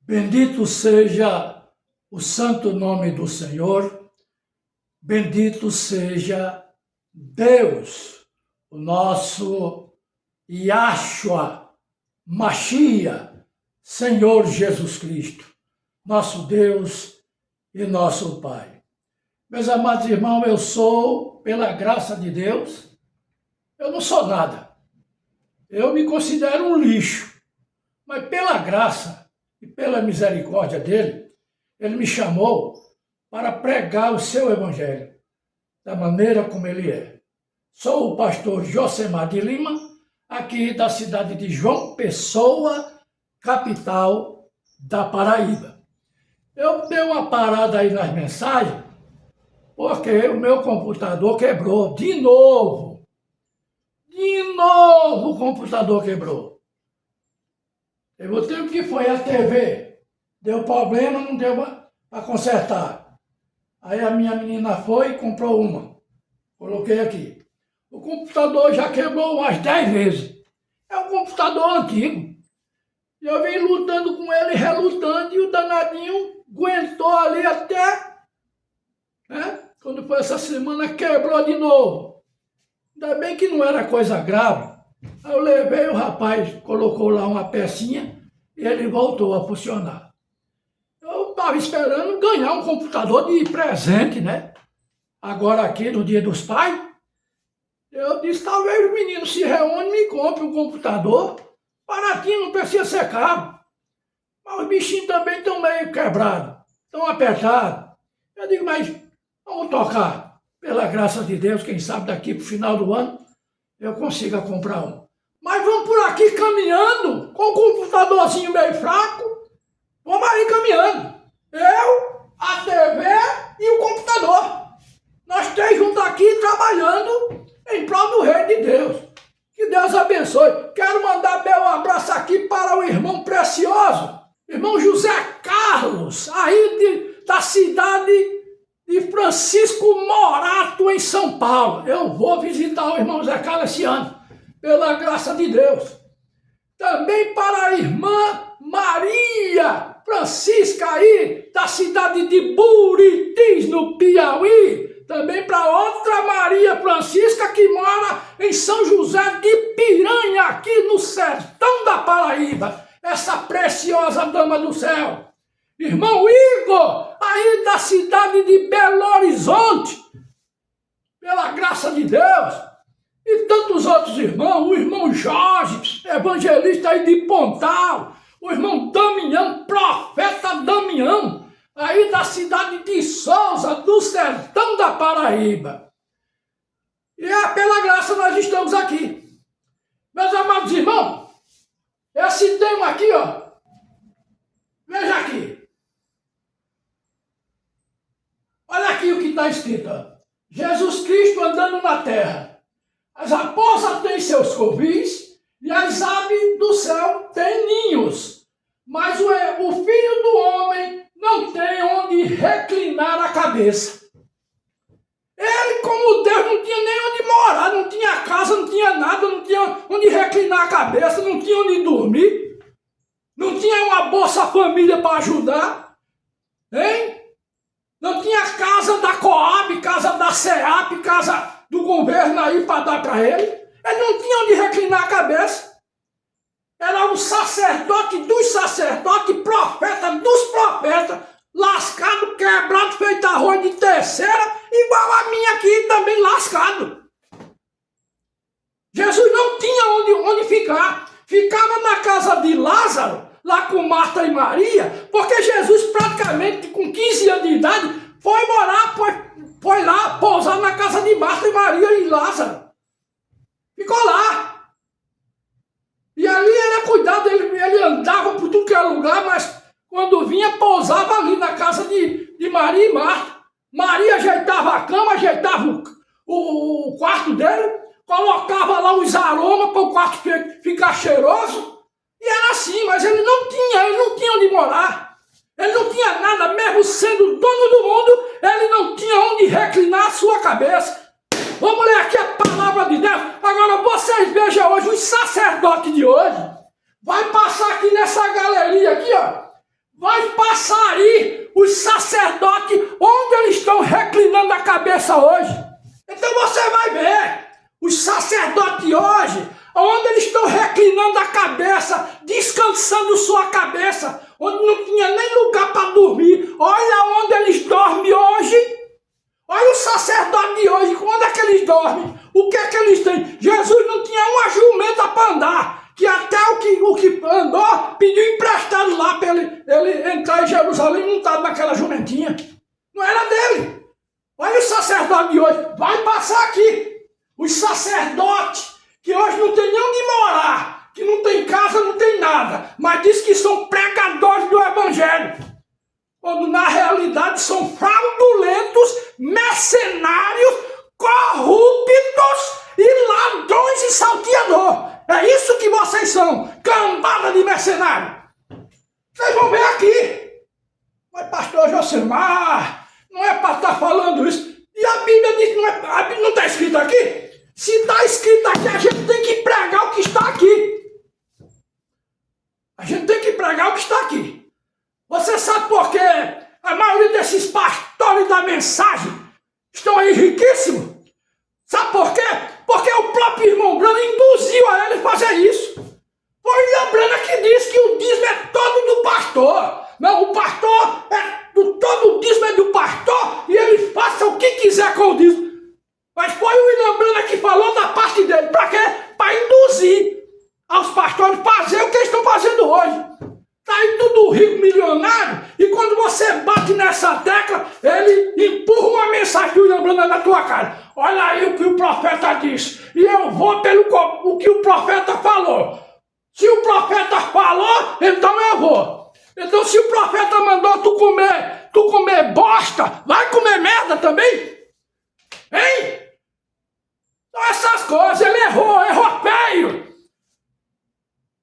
Bendito seja o santo nome do Senhor, bendito seja Deus, o nosso Yahshua, Machia, Senhor Jesus Cristo, nosso Deus e nosso Pai. Meus amados irmãos, eu sou, pela graça de Deus, eu não sou nada. Eu me considero um lixo, mas pela graça e pela misericórdia dele, ele me chamou para pregar o seu evangelho, da maneira como ele é. Sou o pastor Josemar de Lima, aqui da cidade de João Pessoa, capital da Paraíba. Eu dei uma parada aí nas mensagens, porque o meu computador quebrou de novo. De novo o computador quebrou. Eu botei o que foi a TV. Deu problema, não deu para consertar. Aí a minha menina foi e comprou uma. Coloquei aqui. O computador já quebrou umas 10 vezes. É um computador antigo. E eu vim lutando com ele, relutando, e o danadinho aguentou ali até, né? Quando foi essa semana, quebrou de novo. Ainda bem que não era coisa grave. Aí eu levei, o rapaz colocou lá uma pecinha e ele voltou a funcionar. Eu estava esperando ganhar um computador de presente, né? Agora aqui, no Dia dos Pais, eu disse, talvez o menino se reúne e me compre um computador. Baratinho, não precisa ser caro. Mas os bichinhos também estão meio quebrados, estão apertados. Eu digo, mas vamos tocar. Pela graça de Deus, quem sabe daqui para o final do ano, eu consiga comprar um. Mas vamos por aqui caminhando, com o computadorzinho meio fraco, vamos aí caminhando. Eu, a TV e o computador. Nós três juntos aqui trabalhando em prol do Reino de Deus. Que Deus abençoe. Quero mandar meu abraço aqui para o irmão precioso, irmão José Carlos, aí da cidade de Francisco Morato, em São Paulo. Eu vou visitar o irmão José Carlos esse ano, pela graça de Deus. Também para a irmã Maria Francisca aí, da cidade de Buritis, no Piauí. Também para outra Maria Francisca que mora em São José de Piranha, aqui no sertão da Paraíba. Essa preciosa dama do céu. Irmão Igor, aí da cidade de Belo Horizonte, pela graça de Deus. E tantos outros irmãos, o irmão Jorge, evangelista aí de Pontal, o irmão Damião, profeta Damião, aí da cidade de Souza, do sertão da Paraíba. E é pela graça nós estamos aqui. Meus amados irmãos, esse tema aqui, ó, veja aqui. Olha aqui o que está escrito, ó. Jesus Cristo andando na terra. As raposas têm seus covis e as aves do céu têm ninhos. Mas o Filho do Homem não tem onde reclinar a cabeça. Ele, como Deus, não tinha nem onde morar, não tinha casa, não tinha nada, não tinha onde reclinar a cabeça, não tinha onde dormir, não tinha uma Bolsa Família para ajudar, hein? Não tinha casa da Coab, casa da SEAP, casa do governo aí para dar para ele. Ele não tinha onde reclinar a cabeça. Era um sacerdote dos sacerdotes, profeta dos profetas, lascado, quebrado, feito arroz de terceira, igual a minha aqui também lascado. Jesus não tinha onde ficar. Ficava na casa de Lázaro, lá com Marta e Maria, porque Jesus praticamente com 15 anos de idade foi morar, foi lá pousar na casa de Marta e Maria e Lázaro. Ficou lá. E ali era cuidado, ele andava por tudo que era lugar, mas quando vinha, pousava ali na casa de Maria e Marta. Maria ajeitava a cama, ajeitava o quarto dele, colocava lá os aromas para o quarto ficar cheiroso. E era assim, mas ele não tinha onde morar. Ele não tinha nada, mesmo sendo dono do mundo, ele não tinha onde reclinar a sua cabeça. Vamos ler aqui a palavra de Deus. Agora vocês vejam hoje, os sacerdotes de hoje vai passar aqui nessa galeria aqui, ó. Vai passar aí os sacerdotes onde eles estão reclinando a cabeça hoje. Então você vai ver os sacerdotes hoje, onde eles estão reclinando a cabeça, descansando sua cabeça, onde não tinha nem lugar para dormir. Olha onde eles dormem hoje. Olha o sacerdote de hoje, onde é que eles dormem? O que é que eles têm? Jesus não tinha uma jumenta para andar, que até o que andou pediu emprestado lá para ele entrar em Jerusalém montado naquela jumentinha. Não era dele. Olha o sacerdote de hoje, vai passar aqui. Os sacerdotes que hoje não tem nem onde morar, que não tem casa, não tem nada, mas diz que são pregadores do evangelho, quando na realidade são fraudulentos, mercenários, corruptos e ladrões e salteador. É isso que vocês são, cambada de mercenário. Vocês vão ver aqui. Mas pastor Josemar, não é para estar falando isso. E a Bíblia diz que não está escrito aqui? Se está escrito aqui, a gente tem que pregar o que está aqui. A gente tem que pregar o que está aqui. Você sabe por quê? A maioria desses pastores da mensagem estão aí riquíssimos. Sabe por quê? Porque o próprio irmão Brana induziu a ele fazer isso. Foi o irmão Brana que disse que o dízimo é todo do pastor. Não, o pastor todo o dízimo é do pastor e ele faça o que quiser com o dízimo. Mas foi o William Brana que falou da parte dele. Para quê? Para induzir aos pastores a fazer o que eles estão fazendo hoje. Está aí tudo rico, milionário, e quando você bate nessa tecla, ele empurra uma mensagem do William Brana na tua cara. Olha aí o que o profeta disse. E eu vou pelo o que o profeta falou. Se o profeta falou, então eu vou. Então se o profeta mandou tu comer bosta, vai comer merda também? Hein? Então essas coisas, ele errou feio.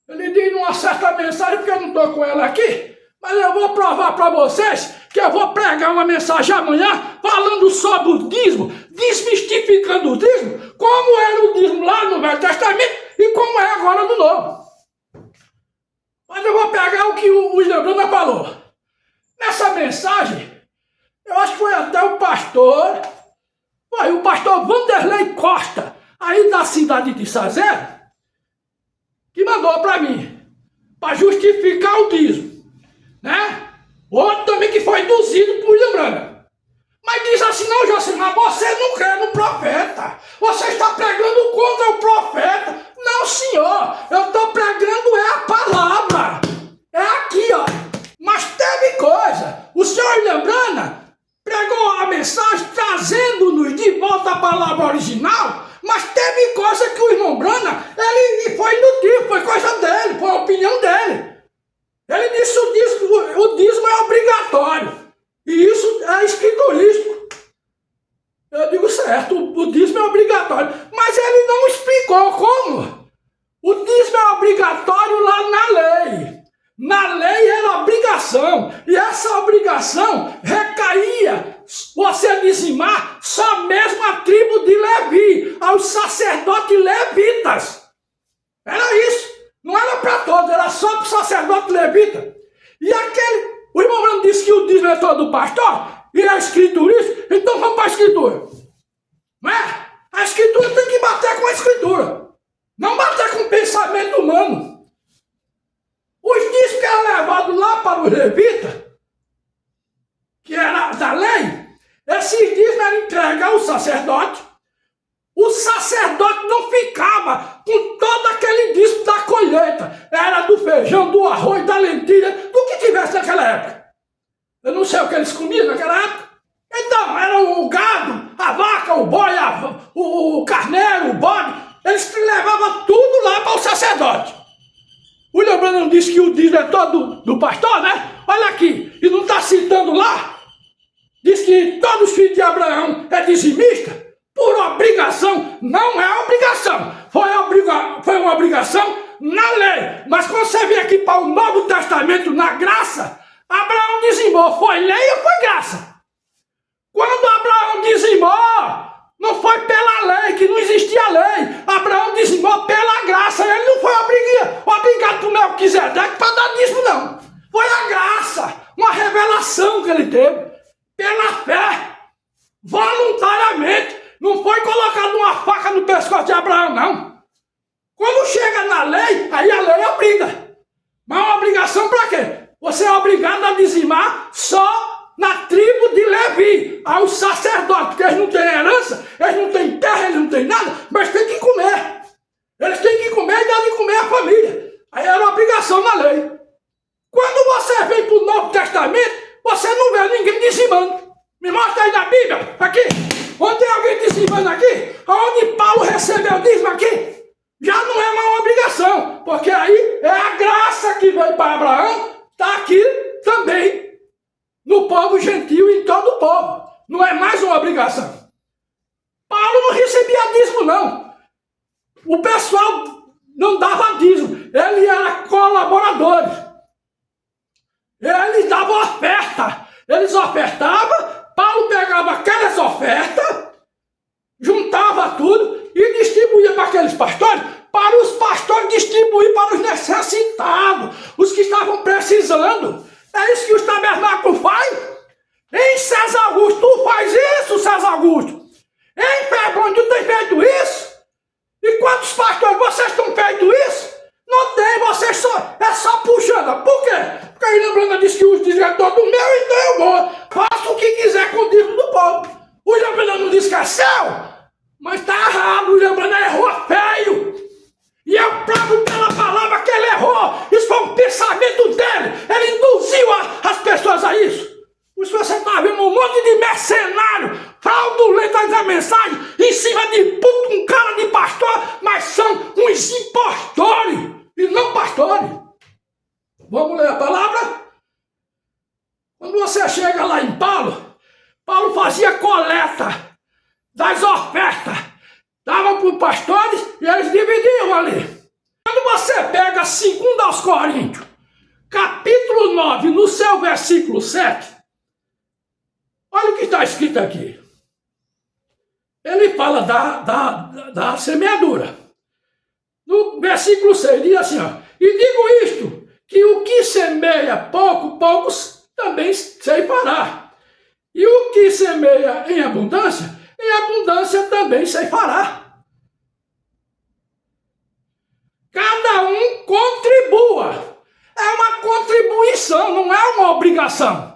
Ele diz numa certa mensagem, porque eu não estou com ela aqui, mas eu vou provar para vocês que eu vou pregar uma mensagem amanhã falando sobre o dízimo, desmistificando o dízimo, como era o dízimo lá no Velho Testamento e como é agora no Novo. Mas eu vou pegar o que o William Brana falou. Nessa mensagem, eu acho que foi até o pastor Vanderlei Costa, aí da cidade de Sazé, que mandou para mim, para justificar o dízimo, né? Outro também que foi induzido por William Brana. Mas diz assim, não, Josemar, você não crê no profeta, você está pregando contra o profeta. Não, senhor, eu estou pregando a palavra, é aqui, ó. Mas teve coisa, o senhor William Brana pregou a mensagem trazendo-nos de volta a palavra original, mas teve coisa que o irmão Brana, ele foi inútil, foi coisa dele, foi a opinião dele. Ele disse que o dízimo é obrigatório. E isso é escriturístico. Eu digo certo, o dízimo é obrigatório. Mas ele não explicou como. O dízimo é obrigatório lá na lei. Na lei era obrigação. E essa obrigação recaía, você dizimar, só mesmo a tribo de Levi, aos sacerdotes levitas. Era isso. Não era para todos, era só para o sacerdote levita. E o irmão Brano disse que o dízimo é todo do pastor, e é escriturístico, então vamos para a escritura. Não é? A escritura tem que bater com a escritura, não bater com o pensamento humano. Os dízimos que eram levados lá para os levitas, que era da lei, esses dízimos eram entregues ao sacerdote. O sacerdote não ficava com todo aquele dízimo da colheita. Era do feijão, do arroz, da lentilha, do que tivesse naquela época. Eu não sei o que eles comiam naquela época. Então, era o gado, a vaca, o boi, o carneiro, o bode. Eles levavam tudo lá para o sacerdote. O William Branham disse que o dízimo é todo do pastor, né? Olha aqui, e não está citando lá. Diz que todos os filhos de Abraão é dizimista. Por obrigação, não é obrigação, foi uma obrigação na lei. Mas quando você vem aqui para o Novo Testamento, na graça, Abraão dizimou, foi lei ou foi graça? Quando Abraão dizimou, não foi pela lei, que não existia lei. Abraão dizimou pela graça, ele não foi obrigado por Melquisedeque para dar dízimo, não. Foi a graça. uma faca no pescoço de Abraão, não. Quando chega na lei, aí a lei obriga. Mas uma obrigação para quê? Você é obrigado a dizimar só na tribo de Levi. Aos sacerdotes, porque eles não têm herança, eles não têm terra, eles não têm nada, mas têm que comer. Eles têm que comer e dar de comer à família. Aí era uma obrigação na lei. Quando você vem para o Novo Testamento, você não vê ninguém dizimando. Me mostra aí na Bíblia, aqui. Onde tem alguém dizimando aqui? Onde Paulo recebeu o dízimo aqui? Já não é uma obrigação, porque aí é a graça que veio para Abraão, está aqui também, no povo gentil e em todo o povo. Não é mais uma obrigação. Paulo não recebia dízimo, não. O pessoal não dava dízimo, ele era colaborador. Eles davam oferta, eles ofertavam, Paulo pegava aquelas ofertas, juntava tudo e distribuía para aqueles pastores, para os pastores distribuir para os necessitados, os que estavam precisando. É isso que o tabernáculo faz. Em César Augusto, tu faz isso, César Augusto. Em Febrônio, tu tem feito isso? E quantos pastores vocês estão feito isso? Não tem, vocês é só puxando. Por quê? Porque a Irmã Bruna disse que os dízimos é todo meu, então eu vou. Faça o que quiser com o dízimo do povo. O Irmã Bruna não disse que é seu, mas está errado. O Irmã Bruna errou feio. E eu provo pela palavra que ele errou. Isso foi um pensamento dele. Ele induziu as pessoas a isso. Por isso você está vendo um monte de mercenário fraudulento da mensagem em cima de puto, um cara de pastor, mas são uns impostores e não pastores. Vamos ler a palavra? Quando você chega lá em Paulo, Paulo fazia coleta das ofertas, dava para os pastores e eles dividiam ali. Quando você pega 2 aos Coríntios, capítulo 9, no seu versículo 7, olha o que está escrito aqui. Ele fala da semeadura. No versículo 6 diz assim, ó, e digo isto, que o que semeia pouco, poucos também ceifará. E o que semeia em abundância também ceifará. Cada um contribua. É uma contribuição, não é uma obrigação.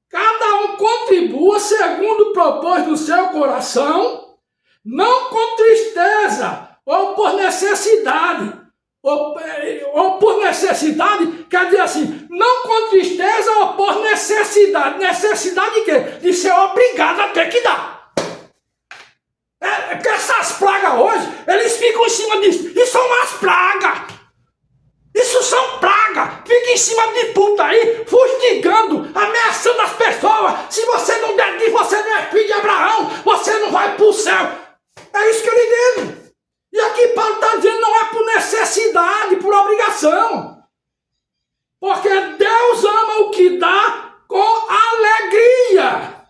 Cada um contribua segundo propôs no seu coração, não com tristeza ou por necessidade. Ou por necessidade, quer dizer assim, não com tristeza ou por necessidade. Necessidade de quê? De ser obrigado a ter que dar. Porque essas pragas hoje, eles ficam em cima disso. Isso são umas pragas. Isso são pragas. Fica em cima de puta aí, fustigando, ameaçando as pessoas. Se você não der dízimo, você não é filho de Abraão. Você não vai para o céu. É isso que ele diz. E aqui Paulo está dizendo, não é por necessidade, por obrigação. Porque Deus ama o que dá com alegria.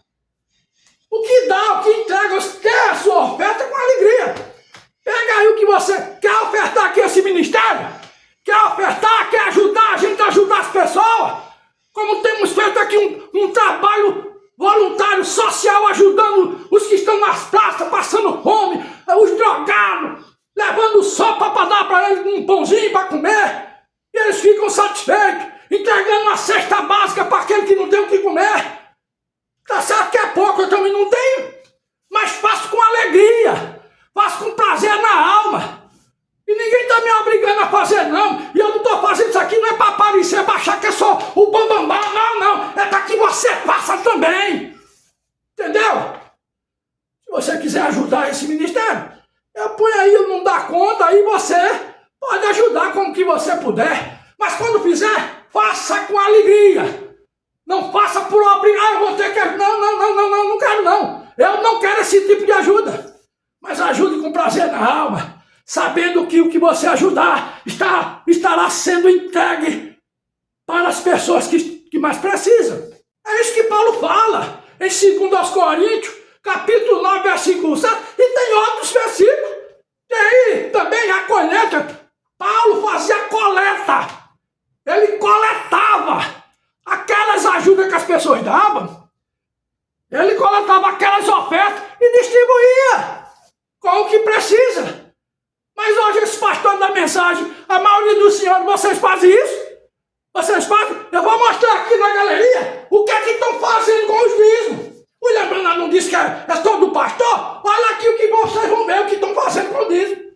O que dá, o que entrega, quer a sua oferta com alegria. Pega aí o que você quer ofertar aqui esse ministério. Quer ofertar, quer ajudar a gente a ajudar as pessoas? Como temos feito aqui um trabalho voluntário social, ajudando os que estão nas praças, passando fome, os drogados, levando sopa para dar para eles um pãozinho para comer, e eles ficam satisfeitos, entregando uma cesta básica para aquele que não tem o que comer. Tá certo que é pouco, eu também não tenho, mas faço com alegria, faço com prazer na alma. E ninguém está me obrigando a fazer, não. E eu não estou fazendo isso aqui, não é para aparecer, para achar que é só o bambambam. Não. É para que você faça também. Entendeu? Se você quiser ajudar esse ministério, eu ponho aí, eu não dá conta, aí você pode ajudar com o que você puder. Mas quando fizer, faça com alegria. Não faça por obrigar, eu vou ter que... Não quero não. Eu não quero esse tipo de ajuda. Mas ajude com prazer na alma. Sabendo que o que você ajudar estará sendo entregue para as pessoas que mais precisam. É isso que Paulo fala em 2 aos Coríntios, capítulo 9, versículo 7, e tem outros versículos. Tem aí também a colheita. Paulo fazia coleta. Ele coletava aquelas ajudas que as pessoas davam. Ele coletava aquelas ofertas e distribuía. Com mensagem. A maioria dos senhores, vocês fazem isso? Vocês fazem? Eu vou mostrar aqui na galeria o que é que estão fazendo com os dízimos. O William Branham não disse que é só do pastor? Olha aqui o que vocês vão ver o que estão fazendo com o dízimo.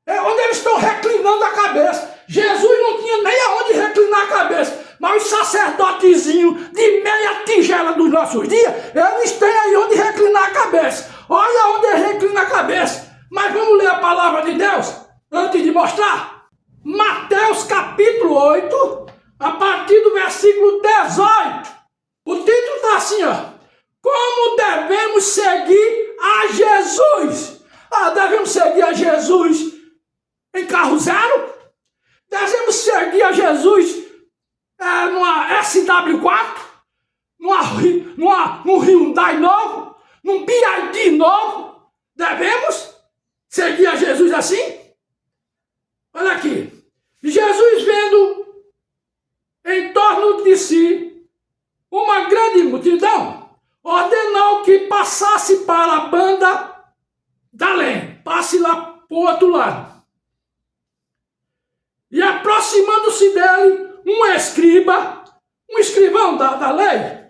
É onde eles estão reclinando a cabeça. Jesus não tinha nem aonde reclinar a cabeça. Mas os sacerdotezinhos de meia tigela dos nossos dias, eles têm aí onde reclinar a cabeça. Olha onde ele reclina a cabeça. Mas vamos ler a palavra de Deus antes de mostrar. Mateus capítulo 8, a partir do versículo 18. O título está assim, ó. Como devemos seguir a Jesus? Devemos seguir a Jesus em carro zero? Devemos seguir a Jesus numa SW4? Num Hyundai novo? Num BYD novo? Devemos seguir a Jesus assim? Olha aqui. Jesus vendo em torno de si uma grande multidão, ordenou que passasse para a banda da além. Passe lá para o outro lado. E aproximando-se dele, um escrivão da lei,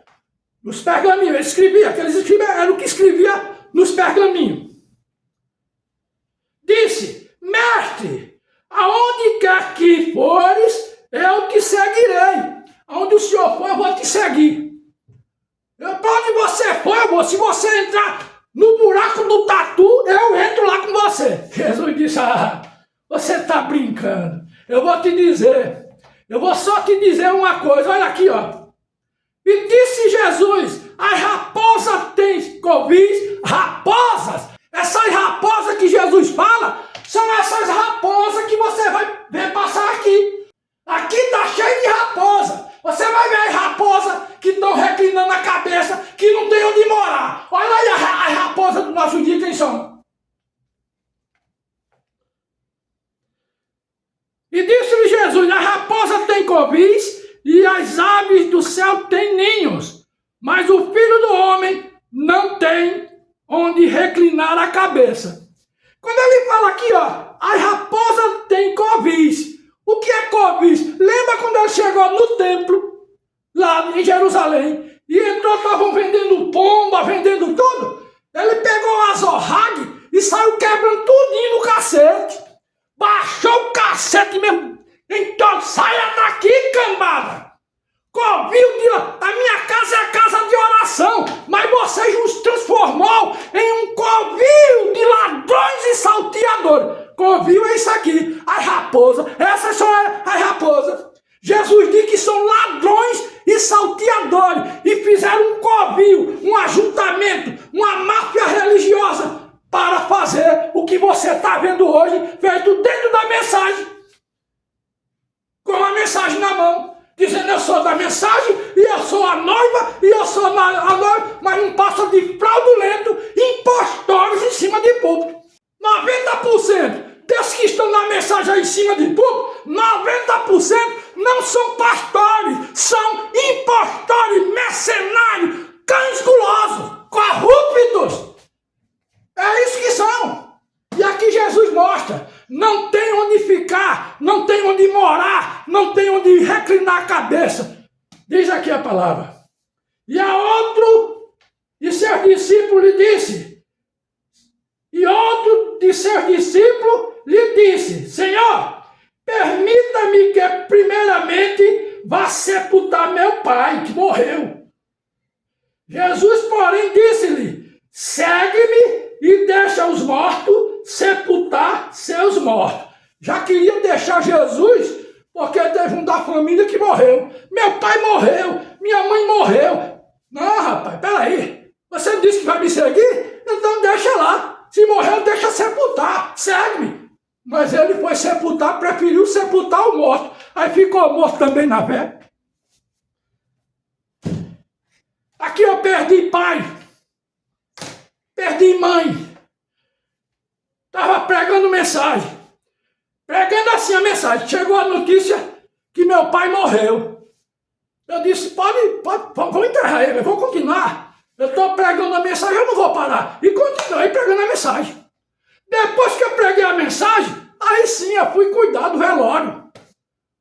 nos pergaminhos, ele escrevia, aqueles escribas eram o que escrevia nos pergaminhos. Disse: mestre, aonde quer que fores, eu te seguirei. Aonde o senhor for, eu vou te seguir. Para onde você for, eu vou. Se você entrar no buraco do tatu, eu entro lá com você. Jesus disse: você está brincando. Eu vou te dizer. Eu vou só te dizer uma coisa. Olha aqui, ó. E disse Jesus: as raposas têm covis. Raposas. Essas raposas que Jesus fala são essas raposas que você vai ver passar aqui. Aqui está cheio de raposa. Você vai ver as raposas que estão reclinando a cabeça, que não tem onde morar. Olha aí as raposas do nosso dia, quem são? E disse-lhe Jesus: a raposa tem covis e as aves do céu têm ninhos, mas o Filho do Homem não tem onde reclinar a cabeça. Quando ele fala aqui, ó, as raposas têm covis. O que é covis? Lembra quando ele chegou no templo, lá em Jerusalém, e entrou, estavam vendendo pomba, vendendo tudo? Ele pegou a azorrague e saiu quebrando tudinho no cacete. Baixou o cacete mesmo. Então saia daqui, cambada. Covil de... A minha casa é a casa de oração, mas vocês nos transformou em um covil de ladrões e salteadores. Covil é isso aqui, as raposas, essas são as raposas. Jesus disse que são ladrões e salteadores e fizeram um covil, um ajuntamento, uma máfia religiosa para fazer o que você está vendo hoje, feito dentro da mensagem, com a mensagem na mão. Dizendo: eu sou da mensagem, e eu sou a noiva, e eu sou a noiva, mas não passa de fraudulento, impostores em cima de público. 90% desses que estão na mensagem aí em cima de público, 90% não são pastores, são impostores, mercenários, cães gulosos, corruptos. É isso que são. E aqui Jesus mostra: não tem onde ficar, não tem onde morar, não tem onde reclinar a cabeça. Diz aqui a palavra. E a outro de seus discípulos lhe disse, e outro de seus discípulos lhe disse: Senhor, permita-me que primeiramente vá sepultar meu pai, que morreu. Jesus, porém, disse-lhe: segue-me e deixa os mortos sepultar seus mortos. Já queria deixar Jesus, porque teve um da família que morreu. Meu pai morreu, minha mãe morreu. Não, rapaz, peraí. Você disse que vai me seguir? Então deixa lá. Se morreu, deixa sepultar. Segue-me. Mas ele foi sepultar, preferiu sepultar o morto. Aí ficou morto também na fé. Aqui eu perdi pai. Perdi mãe. Estava pregando mensagem. Pregando assim a mensagem. Chegou a notícia que meu pai morreu. Eu disse: vou enterrar ele, eu vou continuar. Eu estou pregando a mensagem, eu não vou parar. E continuei pregando a mensagem. Depois que eu preguei a mensagem, Aí sim eu fui cuidar do velório.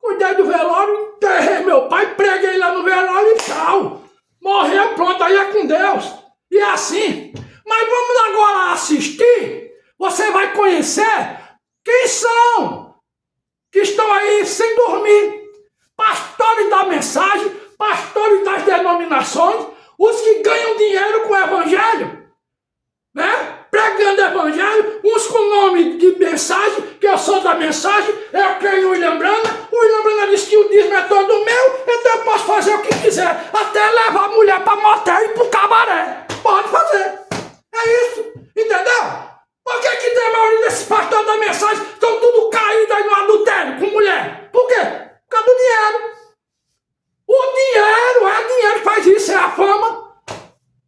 Cuidei do velório, enterrei meu pai, preguei lá no velório e tal. Morreu, pronto, aí é com Deus. E é assim. Mas vamos agora assistir. Você vai conhecer quem são que estão aí sem dormir. Pastores da mensagem, pastores das denominações, os que ganham dinheiro com o evangelho, né? Pregando evangelho, uns com nome de mensagem, que eu sou da mensagem, eu creio em William Branham. O William Branham disse que o dízimo é todo meu, então eu posso fazer o que quiser, até levar a mulher para motel e para o cabaré. Pode fazer. É isso, entendeu? Por que a maioria desses pastores da mensagem estão tudo caídos aí no adultério com mulher? Por quê? Por causa do dinheiro. O dinheiro que faz isso, é a fama.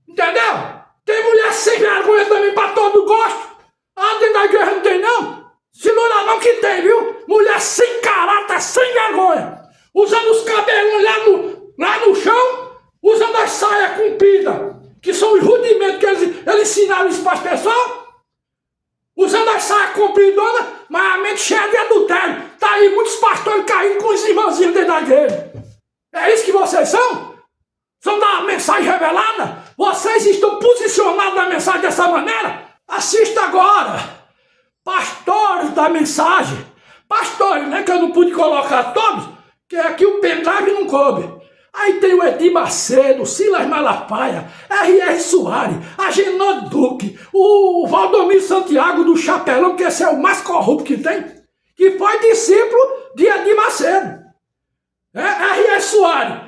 Entendeu? Tem mulher sem vergonha também para todo gosto. Ah, dentro da igreja não tem não? Se não olhar não que tem, viu? Mulher sem caráter, sem vergonha. Usando os cabelos lá no chão, usando as saias compridas, que são os rudimentos que eles ensinaram isso para as pessoas. Usando as saias compridonas, mas a mente cheia de adultério. Tá aí muitos pastores caindo com os irmãozinhos dentro da igreja. É isso que vocês são? São da mensagem revelada? Vocês estão posicionados na mensagem dessa maneira? Assista agora. Pastores da mensagem. Pastores, né? Que eu não pude colocar todos, que aqui o pendrive não coube. Aí tem o Edir Macedo, Silas Malafaia, R.R. Soares, Agenor Duque, o Valdomiro Santiago do Chapelão, que esse é o mais corrupto que tem, que foi discípulo de Edir Macedo. R.R. Soares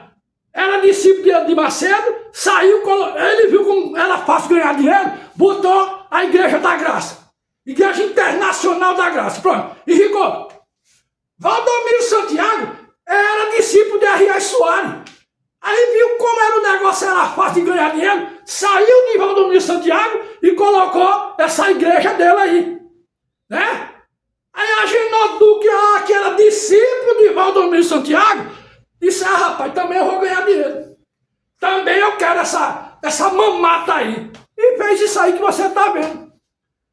era discípulo de Edir Macedo, saiu, ele viu como era fácil ganhar dinheiro, botou a Igreja da Graça, Igreja Internacional da Graça, pronto, e ficou. Valdomiro Santiago era discípulo de R.R. Soares. Aí viu como era o negócio, era fácil de ganhar dinheiro, saiu de Valdomiro Santiago e colocou essa igreja dele aí, né? Aí a Agenor Duque, que era discípulo de Valdomiro Santiago, disse, rapaz, também eu vou ganhar dinheiro. Também eu quero essa mamata aí. E fez isso aí que você está vendo.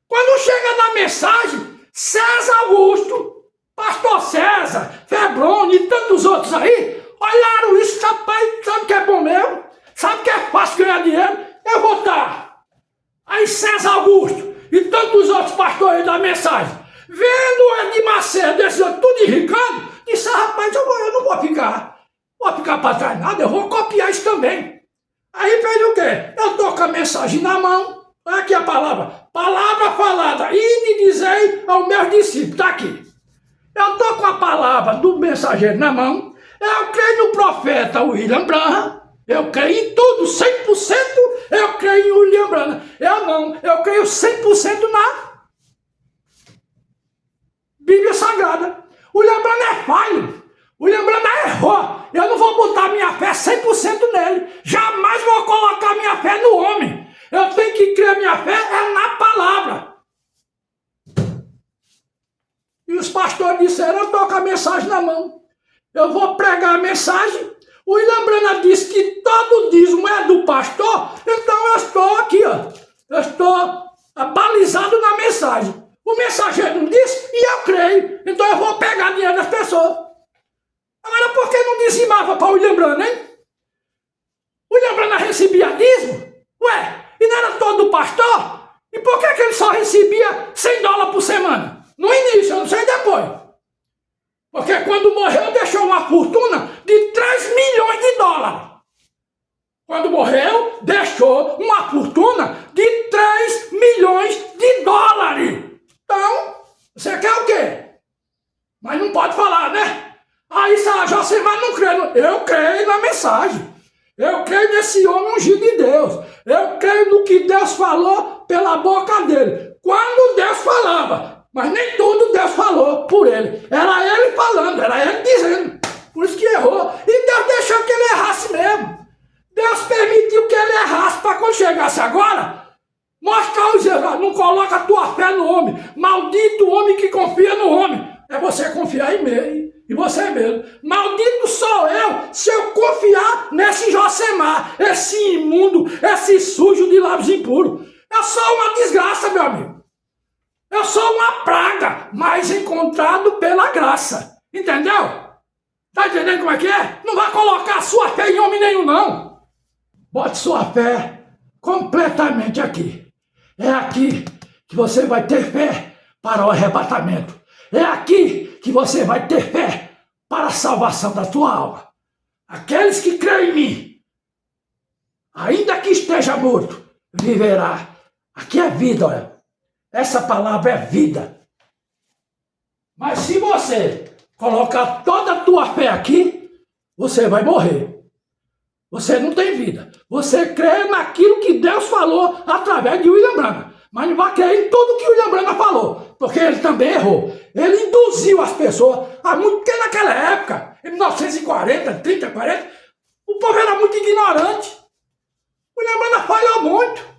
Quando chega na mensagem, César Augusto, Pastor César, Febrone e tantos outros aí, olharam isso, rapaz, sabe que é bom mesmo? Sabe que é fácil ganhar dinheiro? Eu vou estar. Aí César Augusto e tantos outros pastores da mensagem, vendo o Edir Macedo, esse tudo enricando, disse, rapaz, eu não vou ficar para trás nada, eu vou copiar isso também. Aí fez o quê? Eu estou com a mensagem na mão, olha aqui a palavra falada, e dizei ao meu discípulo, está aqui. Eu estou com a palavra do mensageiro na mão, eu creio no profeta William Branham, eu creio em tudo, 100% eu creio em William Branham. Eu creio 100% na Bíblia Sagrada. William Branham é falho, William Branham errou, eu não vou botar minha fé 100% nele, jamais vou colocar minha fé no homem, eu tenho que crer minha fé na palavra. E os pastores disseram, eu estou com a mensagem na mão, eu vou pregar a mensagem. O William Branham disse que todo dízimo é do pastor, então eu estou aqui, ó. Eu estou balizado na mensagem. O mensageiro não disse e eu creio, então eu vou pegar dinheiro das pessoas. Agora, por que não dizimava para o William Branham, hein? O William Branham recebia dízimo? Ué, e não era todo pastor? E por que ele só recebia $100 por semana? No início, eu não sei depois. Porque quando morreu, deixou uma fortuna de $3 milhões. Quando morreu, deixou uma fortuna de $3 milhões. Então, você quer o quê? Mas não pode falar, né? Aí, Josemar não crê. Eu creio na mensagem. Eu creio nesse homem ungido de Deus. Eu creio no que Deus falou pela boca dele. Quando Deus falava. Mas nem tudo Deus falou por ele. Era ele falando, era ele dizendo. Por isso que errou. E Deus deixou que ele errasse mesmo. Deus permitiu que ele errasse para quando chegasse agora, mostrar os erros. Não coloca a tua fé no homem. Maldito homem que confia no homem. É você confiar em mim. E você mesmo. Maldito sou eu se eu confiar nesse Josemar. Esse imundo, esse sujo de lábios impuros. É só uma desgraça, meu amigo. Eu sou uma praga, mas encontrado pela graça. Entendeu? Tá entendendo como é que é? Não vai colocar sua fé em homem nenhum, não. Bote sua fé completamente aqui. É aqui que você vai ter fé para o arrebatamento. É aqui que você vai ter fé para a salvação da tua alma. Aqueles que creem em mim, ainda que esteja morto, viverá. Aqui é vida, olha. Essa palavra é vida. Mas se você colocar toda a tua fé aqui, você vai morrer. Você não tem vida. Você crê naquilo que Deus falou através de William Branham. Mas não vai crer em tudo que William Branham falou, porque ele também errou. Ele induziu as pessoas a muito, porque naquela época, em 1940, 30, 40, o povo era muito ignorante. William Branham falhou muito.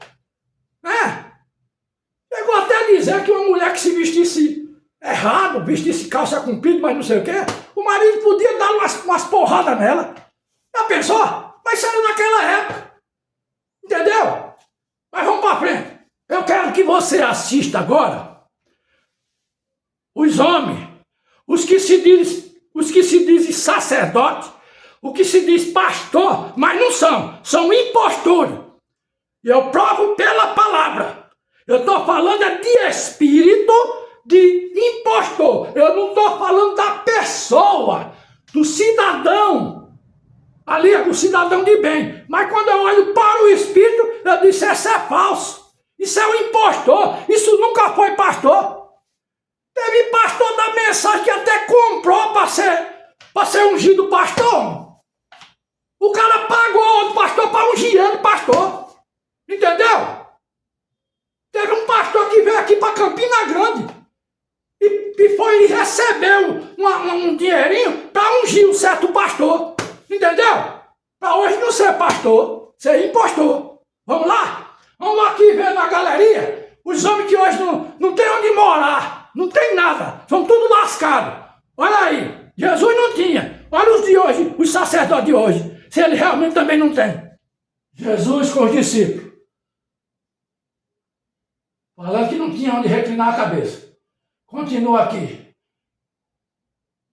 Chegou até a dizer que uma mulher que se vestisse errado, vestisse calça comprida, mas não sei o quê, o marido podia dar umas porradas nela. Já pensou? Mas isso era naquela época. Entendeu? Mas vamos para frente. Eu quero que você assista agora os homens, os que se dizem sacerdote, o que se diz pastor, mas não são impostores. E eu provo pela palavra. Eu estou falando de espírito de impostor. Eu não estou falando da pessoa, do cidadão. Ali é o cidadão de bem. Mas quando eu olho para o espírito, eu disse, isso é falso. Isso é um impostor. Isso nunca foi pastor. Teve pastor da mensagem que até comprou para ser ungido pastor. O cara pagou outro pastor para ungir ele pastor. Entendeu? Teve um pastor que veio aqui para Campina Grande e recebeu um dinheirinho para ungir um certo pastor. Entendeu? Para hoje não ser pastor, ser impostor. Vamos lá? Vamos aqui ver na galeria os homens que hoje não tem onde morar, não tem nada, são tudo lascados. Olha aí, Jesus não tinha. Olha os de hoje, os sacerdotes de hoje, se ele realmente também não tem. Jesus com os discípulos, falando que não tinha onde reclinar a cabeça. Continua aqui.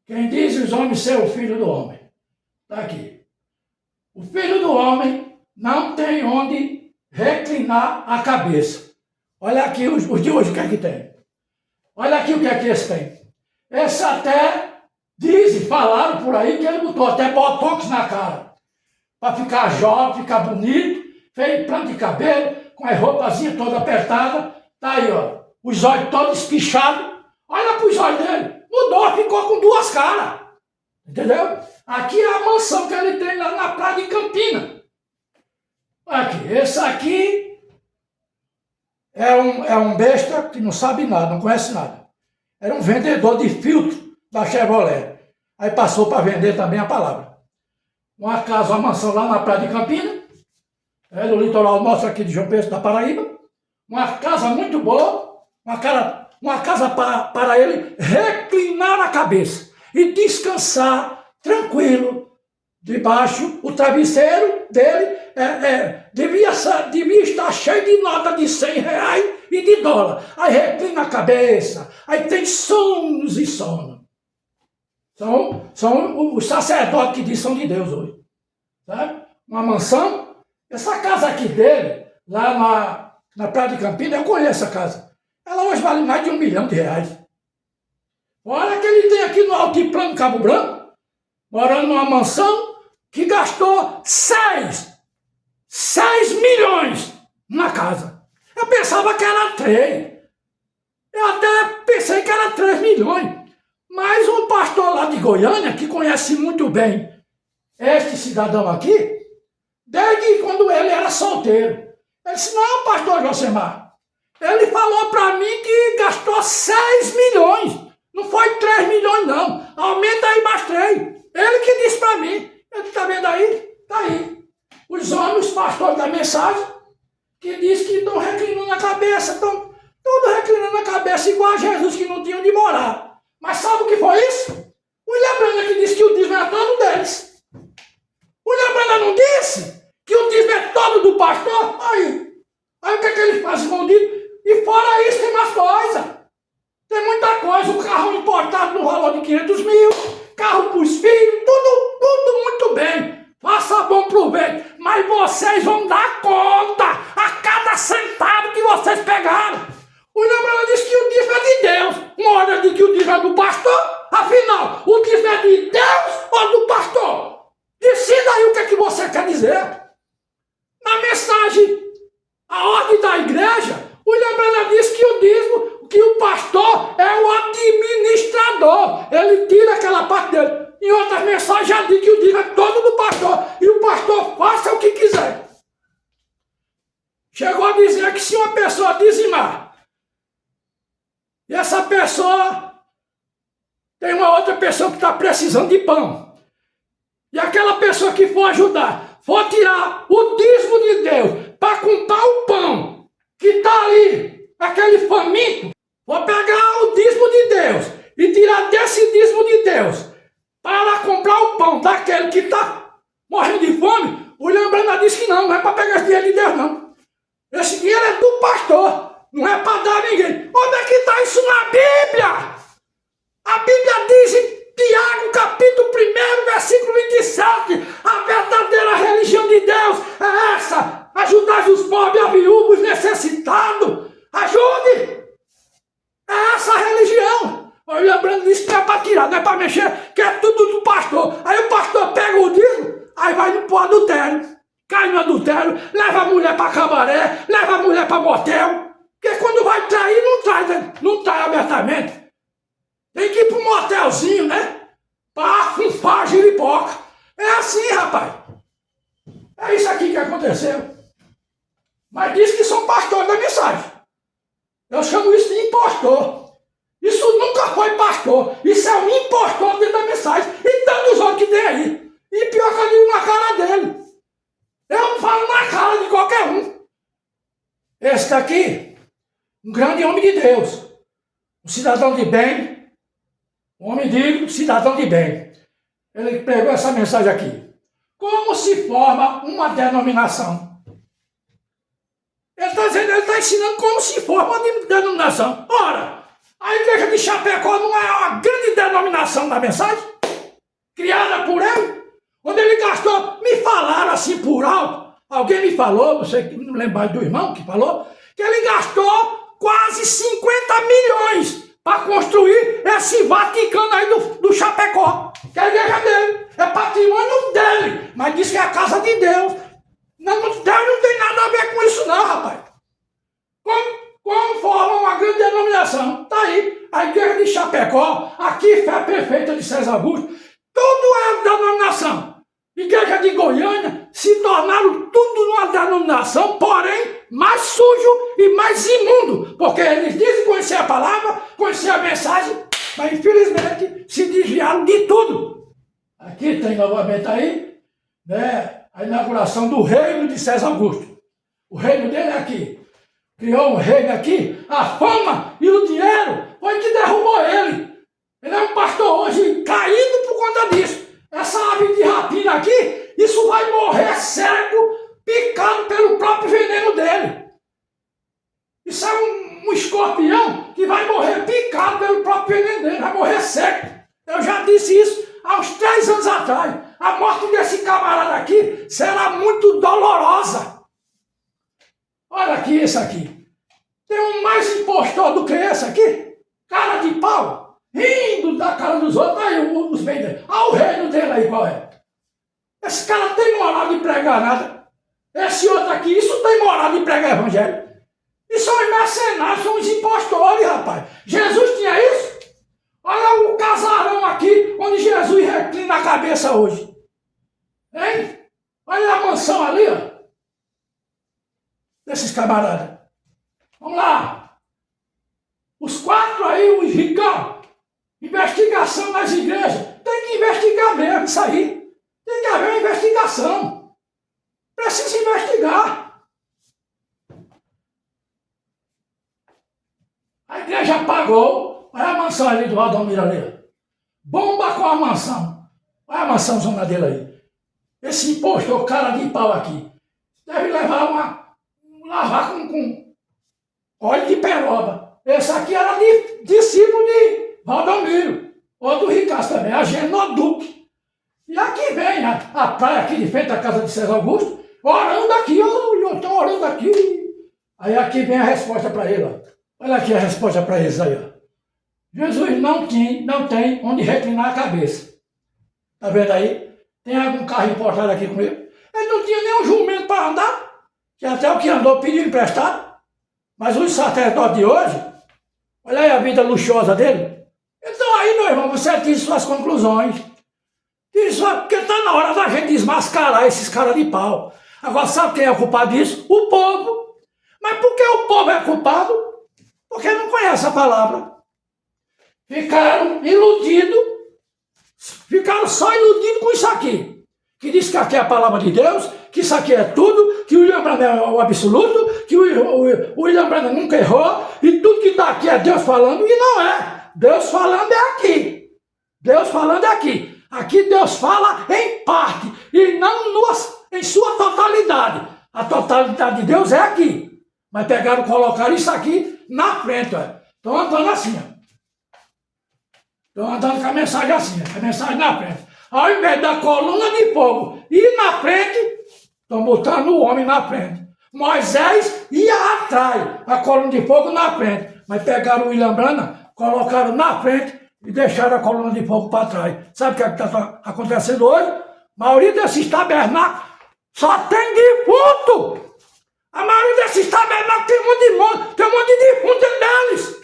Quem diz os homens ser o filho do homem? Está aqui. O filho do homem não tem onde reclinar a cabeça. Olha aqui os de hoje o que é que tem. Olha aqui o que é que esse tem. Esse até dizem, falaram por aí que ele botou até botox na cara. Para ficar jovem, ficar bonito, fez plano de cabelo, com as roupazinhas todas apertadas. Tá aí, ó. Os olhos todos espichados. Olha para os olhos dele. Mudou, ficou com duas caras. Entendeu? Aqui é a mansão que ele tem lá na praia de Campina. Aqui, esse aqui é um besta que não sabe nada, não conhece nada. Era um vendedor de filtro da Chevrolet. Aí passou para vender também a palavra. Uma casa, uma mansão lá na praia de Campina, no litoral nosso aqui de João Pessoa, da Paraíba. Uma casa muito boa, uma casa para ele reclinar a cabeça e descansar tranquilo. Debaixo, o travesseiro dele devia estar cheio de nota de R$100 e de dólar. Aí reclina a cabeça, aí tem sonos e sono. São os sacerdotes que dizem são de Deus hoje. Sabe? Uma mansão. Essa casa aqui dele, lá na Praia de Campina, eu conheço a casa. Ela hoje vale mais de R$1 milhão. Olha que ele tem aqui no Altiplano Cabo Branco, morando numa mansão, que gastou 6 milhões na casa. Eu pensava que era 3. Eu até pensei que era 3 milhões. Mas um pastor lá de Goiânia, que conhece muito bem este cidadão aqui, desde quando ele era solteiro, ele disse, não, pastor Josemar, ele falou para mim que gastou 6 milhões. Não foi 3 milhões, não. Aumenta aí mais 3. Ele que disse para mim. Ele está vendo aí? Está aí. Os homens, os pastores da mensagem, que diz que estão reclinando a cabeça, estão todos reclinando a cabeça igual a Jesus, que não tinha onde morar. Mas sabe o que foi isso? O William Branham que disse que o dízimo é todo deles. O William Branham não disse que o dízimo é todo do pastor? Aí o que é que eles fazem escondido? E fora isso tem mais coisa. ele tira aquela parte dele. Em outras mensagens já diz que o dízimo é todo do pastor. E o pastor faça o que quiser. Chegou a dizer que se uma pessoa dizimar, e essa pessoa tem uma outra pessoa que está precisando de pão, e aquela pessoa que for ajudar, for tirar o dízimo de Deus para comprar o pão que está ali, aquele faminto, for pegar o dízimo de Deus e tirar desse dízimo de Deus para comprar o pão daquele que está morrendo de fome, o William Branham disse que não é para pegar esse dinheiro de Deus, não. Esse dinheiro é do pastor, não é para dar a ninguém. Onde é que está isso na Bíblia? A Bíblia diz em Tiago, capítulo 1, versículo 27, a verdadeira religião de Deus é essa: ajudar os pobres, a viúvos, necessitados. Ajude! É essa a religião. O William Branham disse que não é para tirar, não é para mexer, que é tudo do pastor. Aí o pastor pega o dízimo, aí vai pro adultério. Cai no adultério, leva a mulher para cabaré, leva a mulher para motel. Porque quando vai trair, não trai abertamente. Tem que ir para um motelzinho, né? Para fufar a giripoca. É assim, rapaz. É isso aqui que aconteceu. Mas diz que são pastores da mensagem. Eu chamo isso de impostor. Isso nunca foi pastor. Isso é um impostor dentro da mensagem. E tantos outros que tem aí. E pior que eu digo na cara dele. Eu falo na cara de qualquer um. Esse daqui, um grande homem de Deus. Um cidadão de bem. Um homem digno, cidadão de bem. Ele pegou essa mensagem aqui. Como se forma uma denominação? Ele está dizendo, ele está ensinando como se forma uma denominação. Ora, a igreja de Chapecó não é uma grande denominação da mensagem? Criada por ele? Onde ele gastou, me falaram assim por alto, alguém me falou, não sei, não lembro mais do irmão que falou, que ele gastou quase 50 milhões para construir esse Vaticano aí do Chapecó, que é a igreja dele, é patrimônio dele, mas diz que é a casa de Deus. Não, Deus não tem nada a ver com isso não, rapaz. Como forma uma grande denominação? Tá aí, a igreja de Chapecó, aqui Fé Perfeita de César Augusto, tudo é denominação. Igreja de Goiânia se tornaram tudo numa denominação, porém mais sujo e mais imundo, porque eles dizem conhecer a palavra, conhecer a mensagem, mas infelizmente se desviaram de tudo. Aqui tem novamente aí, né, a inauguração do reino de César Augusto. O reino dele é aqui. Criou um reino aqui, a fama e o dinheiro foi que derrubou ele. Ele é um pastor hoje caído por conta disso. Essa ave de rapina aqui, isso vai morrer cego, picado pelo próprio veneno dele. Isso é um escorpião que vai morrer picado pelo próprio veneno dele, vai morrer cego. Eu já disse isso há uns 3 anos atrás. A morte desse camarada aqui será muito dolorosa. Olha aqui esse aqui. Tem um mais impostor do que esse aqui. Cara de pau. Rindo da cara dos outros, aí os bens dele. Olha o reino dele aí, qual é? Esse cara não tem moral de pregar nada. Esse outro aqui, isso tem moral de pregar evangelho. E são os mercenários, são os impostores, rapaz. Jesus tinha isso? Olha o casarão aqui, onde Jesus reclina a cabeça hoje. Hein? Olha a mansão ali, ó. Desses camaradas. Vamos lá. Os 4 aí, os ricão. Investigação nas igrejas. Tem que investigar mesmo isso aí. Tem que haver uma investigação. Precisa investigar. A igreja pagou. Olha a mansão ali do Valdomiro ali. Bomba com a mansão. Olha a mansão zona dele aí. Esse impostor, cara de pau aqui. Deve levar lavar com óleo de peroba. Esse aqui era discípulo de Valdomiro, ou do Ricasso também, a Genoduque. E aqui vem a praia aqui de frente à casa de César Augusto, orando aqui, eu estou orando aqui. Aí aqui vem a resposta para ele, ó. Olha aqui a resposta para eles aí, ó. Jesus não tem onde reclinar a cabeça. Tá vendo aí? Tem algum carro importado aqui com ele? Ele não tinha nem um jumento para andar, que até o que andou pediu emprestado. Mas os sacerdotes de hoje, olha aí a vida luxuosa dele. Então Então aí, meu irmão, você tira suas conclusões. Porque está na hora da gente desmascarar esses caras de pau. Agora, sabe quem é o culpado disso? O povo. Mas por que o povo é culpado? Porque não conhece a palavra. Ficaram iludidos, ficaram só iludidos com isso aqui. Que diz que aqui é a palavra de Deus, que isso aqui é tudo, que o William Branham é o absoluto, que o William Branham nunca errou, e tudo que está aqui é Deus falando, e não é. Deus falando é aqui. Deus falando é aqui. Aqui Deus fala em parte, e não em sua totalidade. A totalidade de Deus é aqui. Mas pegaram e colocaram isso aqui na frente. Estão andando assim. Estão andando com a mensagem assim, a mensagem na frente. Ao invés da coluna de fogo ir na frente, estão botando o homem na frente. Moisés ia atrás, a coluna de fogo na frente. Mas pegaram o William Branham, colocaram na frente e deixaram a coluna de fogo para trás. Sabe o que está acontecendo hoje? A maioria desses tabernáculos só tem defunto. A maioria desses tabernáculos tem um monte de defunto dentro deles.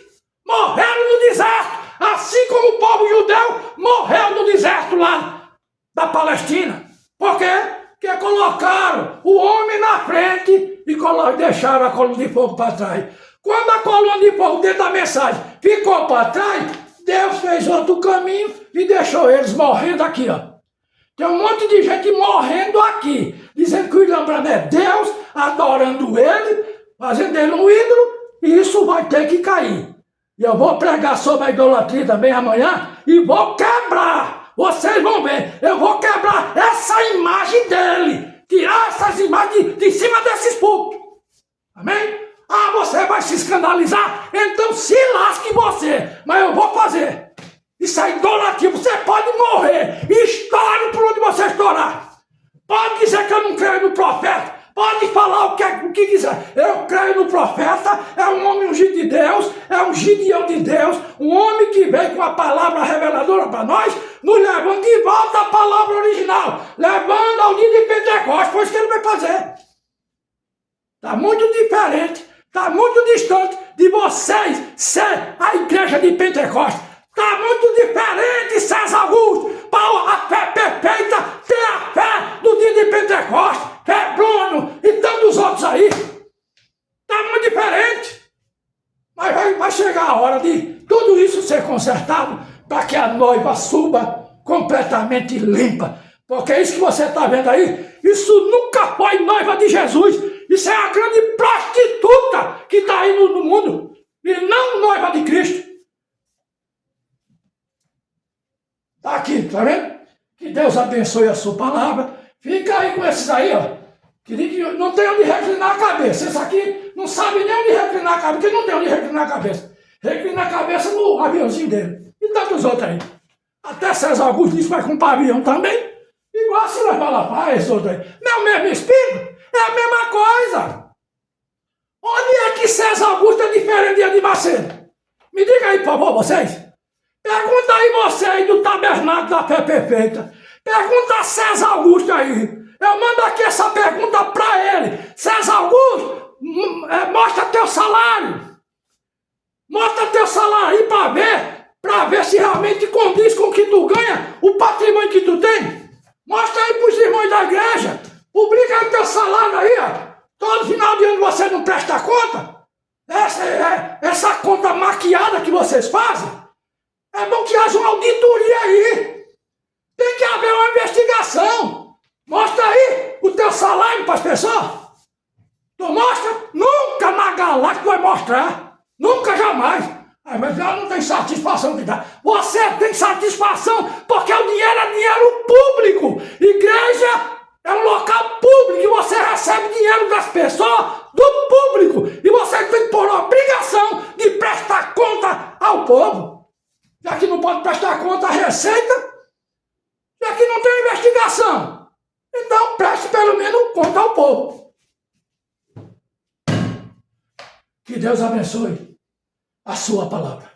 Morreram no deserto. Assim como o povo judeu morreu no deserto lá da Palestina. Por quê? Porque colocaram o homem na frente e deixaram a coluna de fogo para trás. Quando a coluna de fogo dentro da mensagem ficou para trás, Deus fez outro caminho e deixou eles morrendo aqui, ó. Tem um monte de gente morrendo aqui, dizendo que o William Branham é Deus, adorando ele, fazendo ele um ídolo, e isso vai ter que cair. E eu vou pregar sobre a idolatria também amanhã e vou quebrar. Vocês vão ver, eu vou quebrar essa imagem dele, tirar essas imagens de cima desses púlpitos. Amém? Ah, você vai se escandalizar? Então se lasque você, mas eu vou fazer. Isso é idolatria, você pode morrer, estoure por onde você estourar. Pode dizer que eu não creio no profeta, pode falar o que quiser. Eu creio no profeta, é um homem ungido de Deus, é um Gideão de Deus, um homem que veio com a palavra reveladora para nós, nos levando de volta à palavra original, levando ao dia de Pentecostes, foi isso que ele vai fazer. Está muito diferente, está muito distante de vocês ser a igreja de Pentecostes. Está muito diferente, César Augusto, para a fé perfeita, ter a fé do dia de Pentecostes, fé Bruno e tantos outros aí. Está muito diferente. Mas vai chegar a hora de tudo isso ser consertado para que a noiva suba completamente limpa. Porque isso que você está vendo aí, isso nunca foi noiva de Jesus. Isso é a grande prostituta que está aí no mundo. E não noiva de Cristo. Está aqui, tá vendo? Que Deus abençoe a sua palavra. Fica aí com esses aí, ó. Que não tem onde reclinar a cabeça. Esse aqui não sabe nem onde reclinar a cabeça, porque não tem onde reclinar a cabeça. Reclina a cabeça no aviãozinho dele. E tantos outros aí. Até César Augusto disse que vai com um pavião também. Igual se nós falar, esse outro aí. Não é o mesmo espírito? É a mesma coisa. Onde é que César Augusto é diferente de Edir Macedo? Me diga aí, por favor, vocês. Pergunta aí você aí do tabernáculo da fé perfeita. Pergunta a César Augusto aí. Eu mando aqui essa pergunta para ele. César Augusto, mostra teu salário. Mostra teu salário aí para ver se realmente condiz com o que tu ganha, o patrimônio que tu tem. Mostra aí para os irmãos da igreja. Publica aí teu salário aí, ó. Todo final de ano você não presta conta. Essa conta maquiada que vocês fazem. É bom que haja uma auditoria aí. Tem que haver uma investigação. Mostra aí o teu salário para as pessoas. Tu mostra? Nunca na galáxia vai mostrar. Nunca, jamais. Mas ela não tem satisfação que dá. Você tem satisfação porque o dinheiro é dinheiro público. Igreja é um local público e você recebe dinheiro das pessoas do público. E você tem por obrigação de prestar conta ao povo. Já que não pode prestar conta à Receita, já que não tem investigação, então preste pelo menos conta ao povo. Que Deus abençoe a sua palavra.